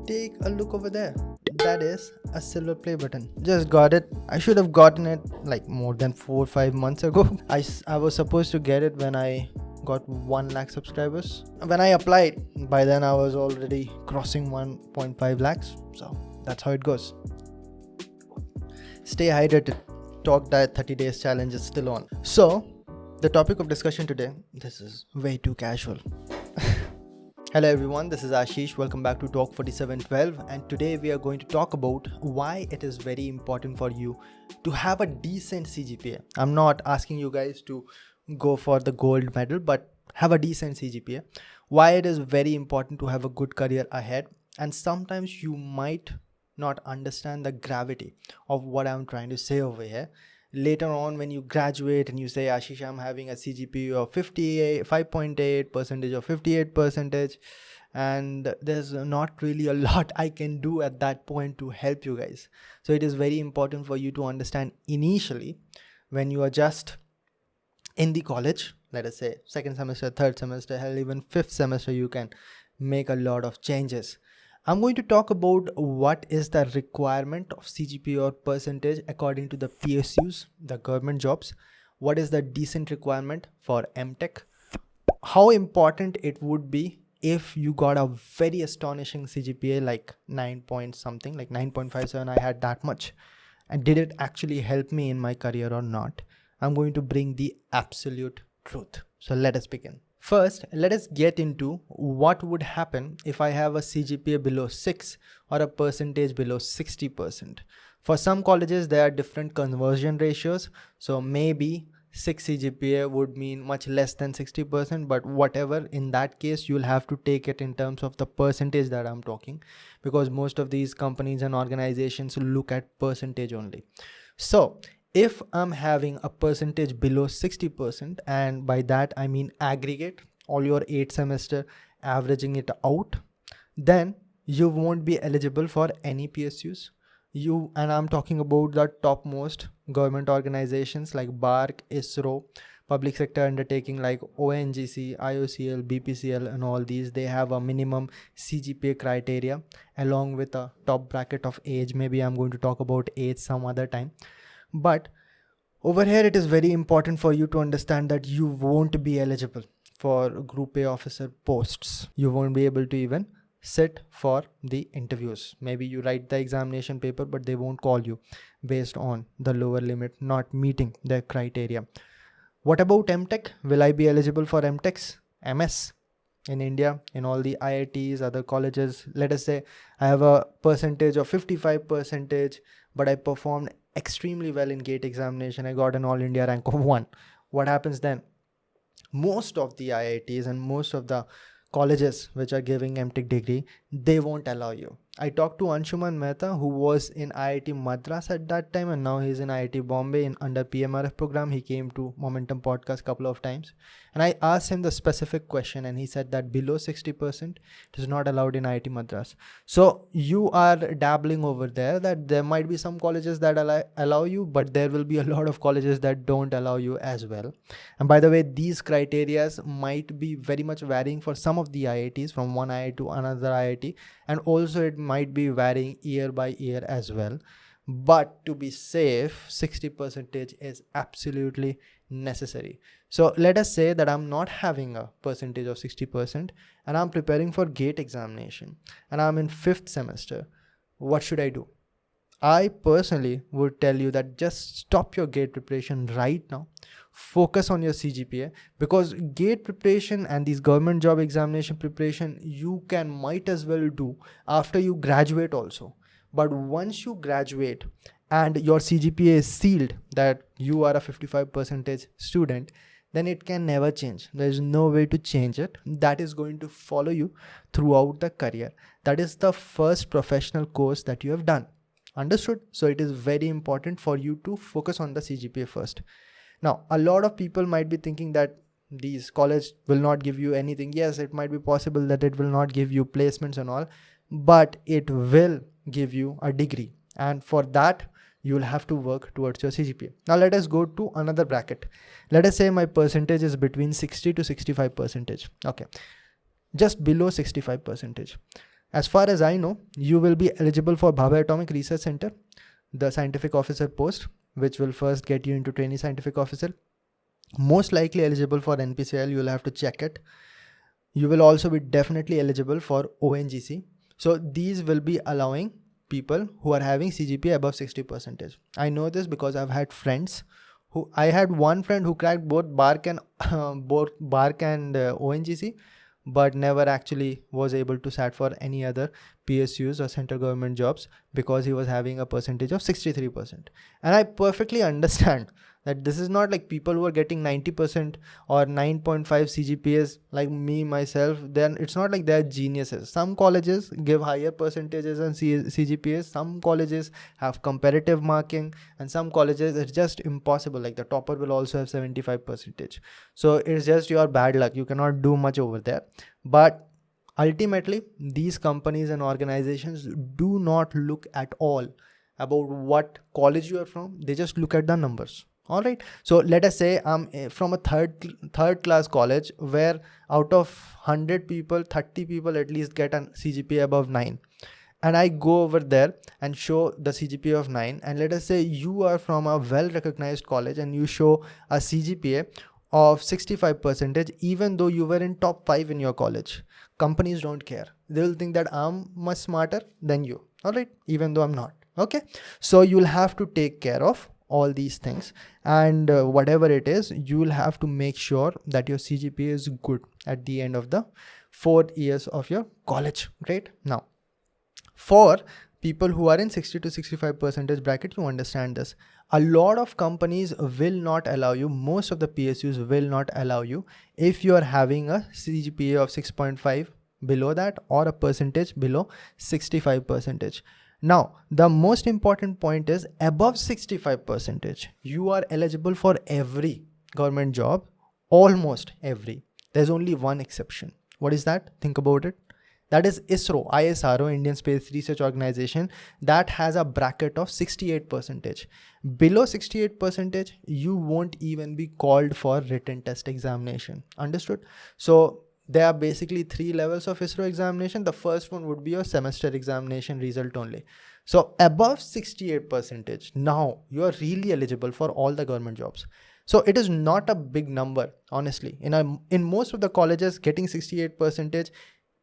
take a look over there. That is a silver play button. Just got it. I should have gotten it like more than 4 or 5 months ago. I was supposed to get it when I got 1 lakh subscribers. When I applied, by then I was already crossing 1.5 lakhs. So that's how it goes. Stay hydrated. Talk Diet 30 days challenge is still on. So the topic of discussion today, this is way too casual. Hello everyone, this is Ashish. Welcome back to Talk 4712, and today we are going to talk about why it is very important for you to have a decent CGPA. I'm not asking you guys to go for the gold medal, but have a decent CGPA. Why it is very important to have a good career ahead, and sometimes you might not understand the gravity of what I'm trying to say over here. Later on, when you graduate and you say, Ashish, I'm having a CGPA of 5.8 percentage or 58 percentage, and there's not really a lot I can do at that point to help you guys. So it is very important for you to understand initially when you are just in the college, let us say second semester, third semester, hell, even fifth semester, you can make a lot of changes. I'm going to talk about what is the requirement of CGPA or percentage according to the PSUs, the government jobs. What is the decent requirement for MTech? How important it would be if you got a very astonishing CGPA like 9 point something, like 9.57, I had that much. And did it actually help me in my career or not? I'm going to bring the absolute truth. So let us begin. First, let us get into what would happen if I have a CGPA below 6 or a percentage below 60%. For some colleges, there are different conversion ratios. So maybe 6 CGPA would mean much less than 60%, but whatever, in that case, you'll have to take it in terms of the percentage that I'm talking, because most of these companies and organizations look at percentage only. So if I'm having a percentage below 60%, and by that I mean aggregate all your 8 semester, averaging it out, then you won't be eligible for any PSUs. And I'm talking about the topmost government organizations like BARC, ISRO, public sector undertaking like ONGC, IOCL, BPCL, and all these. They have a minimum CGPA criteria along with a top bracket of age. Maybe I'm going to talk about age some other time. But over here, it is very important for you to understand that you won't be eligible for Group A officer posts. You won't be able to even sit for the interviews. Maybe you write the examination paper, but they won't call you based on the lower limit not meeting their criteria. What about MTech? Will I be eligible for MTechs? MS? In India, in all the IITs, other colleges, let us say I have a percentage of 55%, but I performed extremely well in GATE examination. I got an all India rank of 1. What happens then? Most of the IITs and most of the colleges which are giving MTech degree, they won't allow you. I talked to Anshuman Mehta, who was in IIT Madras at that time, and now he's in IIT Bombay under PMRF program. He came to Momentum podcast a couple of times, and I asked him the specific question, and he said that below 60% it is not allowed in IIT Madras. So you are dabbling over there that there might be some colleges that allow you, but there will be a lot of colleges that don't allow you as well. And by the way, these criteria might be very much varying for some of the IITs from one IIT to another IIT, and also it might be varying year by year as well. But to be safe, 60% is absolutely necessary. So let us say that I'm not having a percentage of 60% and I'm preparing for GATE examination and I'm in 5th semester. What should I do? I personally would tell you that just stop your GATE preparation right now. Focus on your CGPA, because GATE preparation and these government job examination preparation you might as well do after you graduate also. But once you graduate and your CGPA is sealed that you are a 55% student, then it can never change. There is no way to change it. That is going to follow you throughout the career. That is the first professional course that you have done. Understood? So it is very important for you to focus on the CGPA first. Now, a lot of people might be thinking that these colleges will not give you anything. Yes, it might be possible that it will not give you placements and all, but it will give you a degree. And for that, you will have to work towards your CGPA. Now, let us go to another bracket. Let us say my percentage is between 60 to 65%. Okay, just below 65%. As far as I know, you will be eligible for Bhabha Atomic Research Center, the scientific officer post, which will first get you into trainee scientific officer. Most likely eligible for NPCL, you will have to check it. You will also be definitely eligible for ONGC. So these will be allowing people who are having CGPA above 60%. I know this because I've had friends I had one friend who cracked both BARC and ONGC, but never actually was able to sat for any other PSUs or central government jobs because he was having a percentage of 63%. And I perfectly understand that this is not like people who are getting 90% or 9.5 CGPAs like me, myself. Then it's not like they're geniuses. Some colleges give higher percentages and CGPAs. Some colleges have comparative marking, and some colleges it's just impossible. Like the topper will also have 75%. So it's just your bad luck. You cannot do much over there. But ultimately, these companies and organizations do not look at all about what college you are from. They just look at the numbers. All right. So let us say I'm from a third class college where out of 100 people, 30 people at least get a CGPA above 9. And I go over there and show the CGPA of 9. And let us say you are from a well-recognized college and you show a CGPA of 65%, even though you were in top 5 in your college. Companies don't care. They'll think that I'm much smarter than you. All right. Even though I'm not. Okay. So you'll have to take care of all these things, and whatever it is, you will have to make sure that your CGPA is good at the end of the 4 years of your college. Great. Now, for people who are in 60 to 65% bracket, you understand this. A lot of companies will not allow you, most of the PSUs will not allow you if you are having a CGPA of 6.5 below that or a percentage below 65%. Now, the most important point is above 65%, you are eligible for every government job, almost every. There's only one exception. What is that? Think about it. That is ISRO, Indian Space Research Organization, that has a bracket of 68%. Below 68%, you won't even be called for written test examination. Understood? So there are basically 3 levels of ISRO examination. The first one would be your semester examination result only. So above 68%, now you are really eligible for all the government jobs. So it is not a big number, honestly. In most of the colleges, getting 68%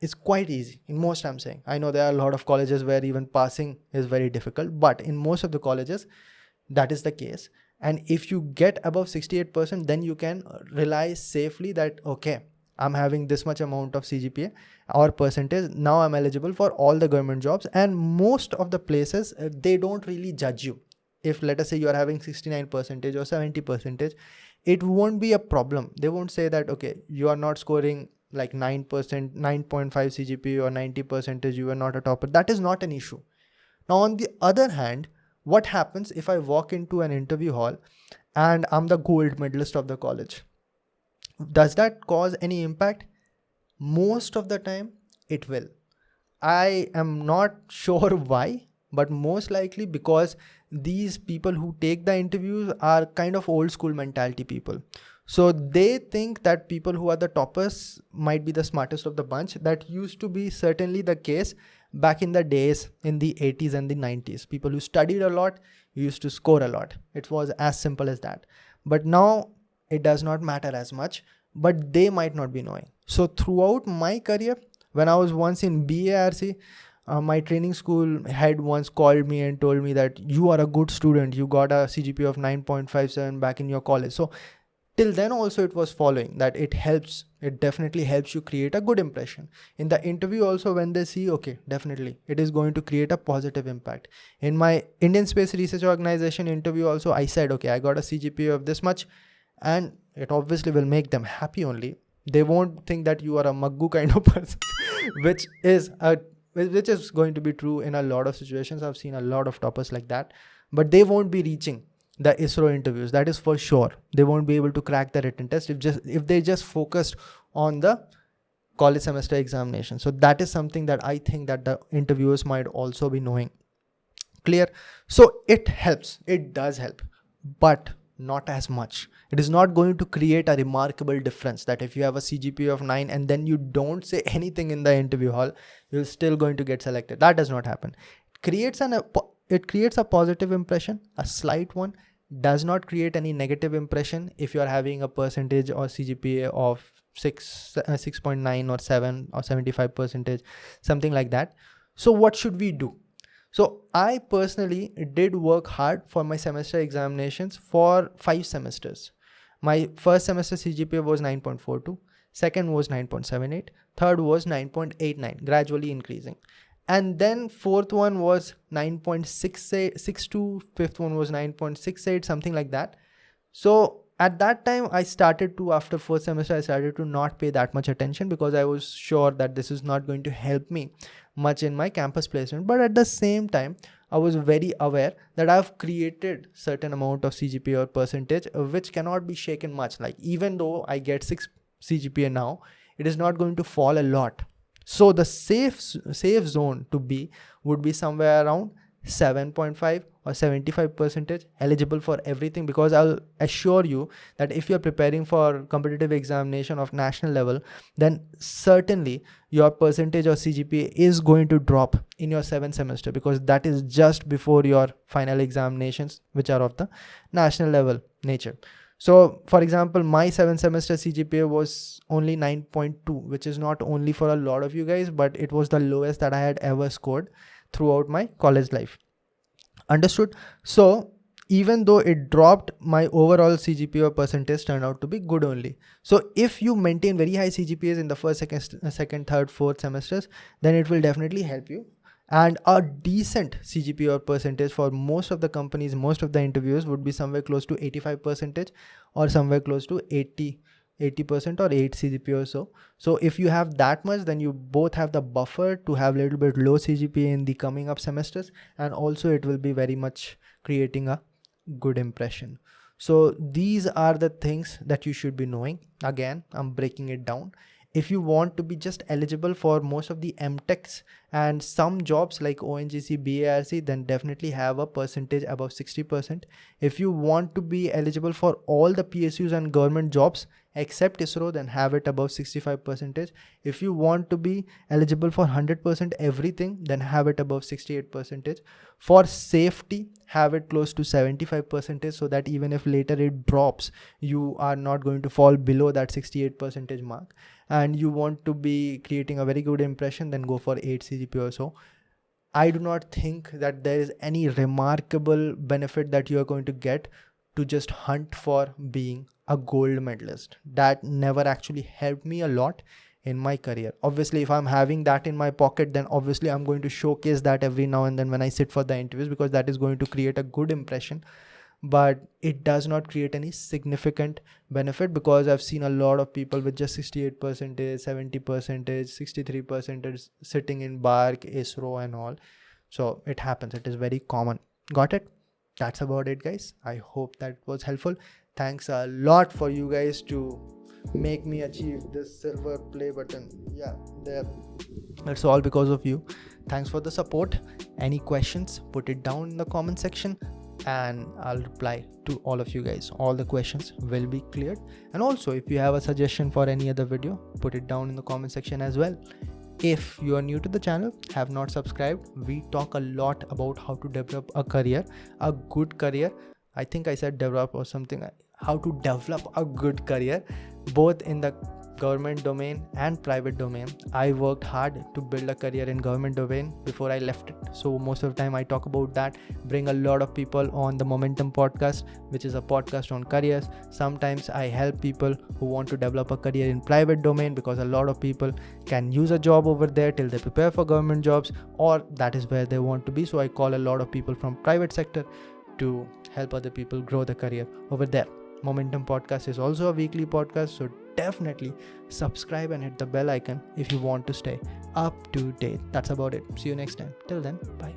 is quite easy. In most, I'm saying. I know there are a lot of colleges where even passing is very difficult, but in most of the colleges, that is the case. And if you get above 68%, then you can rely safely that, okay, I'm having this much amount of CGPA or percentage. Now I'm eligible for all the government jobs. And most of the places, they don't really judge you. If let us say you are having 69% or 70%, it won't be a problem. They won't say that, okay, you are not scoring like 9%, 9.5 CGPA or 90%, you are not a topper. That is not an issue. Now, on the other hand, what happens if I walk into an interview hall and I'm the gold medalist of the college? Does that cause any impact? Most of the time, it will. I am not sure why, but most likely because these people who take the interviews are kind of old school mentality people. So they think that people who are the toppers might be the smartest of the bunch. That used to be certainly the case back in the days in the 80s and the 90s. People who studied a lot used to score a lot. It was as simple as that. But now it does not matter as much, but they might not be knowing. So throughout my career, when I was once in BARC, my training school head once called me and told me that you are a good student. You got a CGPA of 9.57 back in your college. So till then also it was following that it helps. It definitely helps you create a good impression. In the interview also, when they see, okay, definitely it is going to create a positive impact. In my Indian Space Research Organization interview also, I said, okay, I got a CGPA of this much, and it obviously will make them happy only. They won't think that you are a Maggu kind of person, which is going to be true in a lot of situations. I've seen a lot of toppers like that, but they won't be reaching the ISRO interviews. That is for sure. They won't be able to crack the written test if they just focused on the college semester examination. So that is something that I think that the interviewers might also be knowing. Clear? So it helps. It does help. But not as much. It is not going to create a remarkable difference that if you have a CGPA of 9 and then you don't say anything in the interview hall, you're still going to get selected. That does not happen. It creates a positive impression, a slight one, does not create any negative impression if you are having a percentage or CGPA of 6.9 or 7 or 75 percentage, something like that. So what should we do? So I personally did work hard for my semester examinations for 5 semesters. My first semester CGPA was 9.42, second was 9.78, third was 9.89, gradually increasing. And then fourth one was 9.62, fifth one was 9.68, something like that. So at that time, after first semester, I started to not pay that much attention because I was sure that this is not going to help me much in my campus placement. But at the same time, I was very aware that I've created certain amount of CGPA or percentage, which cannot be shaken much. Like even though I get 6 CGPA now, it is not going to fall a lot. So the safe zone to be would be somewhere around 7.5 or 75 percentage eligible for everything, because I'll assure you that if you're preparing for competitive examination of national level, then certainly your percentage or CGPA is going to drop in your 7th semester, because that is just before your final examinations, which are of the national level nature. So for example, my 7th semester CGPA was only 9.2, which is not only for a lot of you guys, but it was the lowest that I had ever scored throughout my college life. Understood? So even though it dropped, my overall CGPA percentage turned out to be good only. So if you maintain very high CGPAs in the first, second, third, fourth semesters, then it will definitely help you. And a decent CGPA or percentage for most of the companies, most of the interviews would be somewhere close to 85% or somewhere close to 80% or 8 CGPA or so. So if you have that much, then you both have the buffer to have a little bit low CGPA in the coming up semesters, and also it will be very much creating a good impression. So these are the things that you should be knowing. Again, I'm breaking it down. If you want to be just eligible for most of the MTechs and some jobs like ONGC, BARC, then definitely have a percentage above 60%. If you want to be eligible for all the PSUs and government jobs except ISRO, then have it above 65%. If you want to be eligible for 100% everything, then have it above 68%. For safety, have it close to 75%, so that even if later it drops, you are not going to fall below that 68% mark. And you want to be creating a very good impression, then go for 8 CGPA or so. I do not think that there is any remarkable benefit that you are going to get to just hunt for being a gold medalist. That never actually helped me a lot in my career. Obviously, if I'm having that in my pocket, then obviously I'm going to showcase that every now and then when I sit for the interviews, because that is going to create a good impression. But it does not create any significant benefit, because I've seen a lot of people with just 68%, 70%, 63% sitting in BARC, ISRO and all. So it happens. It is very common. Got it? That's about it, guys. I hope that was helpful. Thanks a lot for you guys to make me achieve this silver play button. Yeah, there. That's all because of you. Thanks for the support. Any questions, put it down in the comment section and I'll reply to all of you guys. All the questions will be cleared. And also, if you have a suggestion for any other video, put it down in the comment section as well. If you are new to the channel, have not subscribed, we talk a lot about how to develop a career, a good career. I think I said develop or something. How to develop a good career, both in the government domain and private domain. I worked hard to build a career in government domain before I left it. So most of the time I talk about that, bring a lot of people on the Momentum podcast, which is a podcast on careers. Sometimes I help people who want to develop a career in private domain, because a lot of people can use a job over there till they prepare for government jobs, or that is where they want to be. So I call a lot of people from private sector to help other people grow their career over there. Momentum podcast is also a weekly podcast, so definitely subscribe and hit the bell icon if you want to stay up to date. That's about it. See you next time. Till then, bye.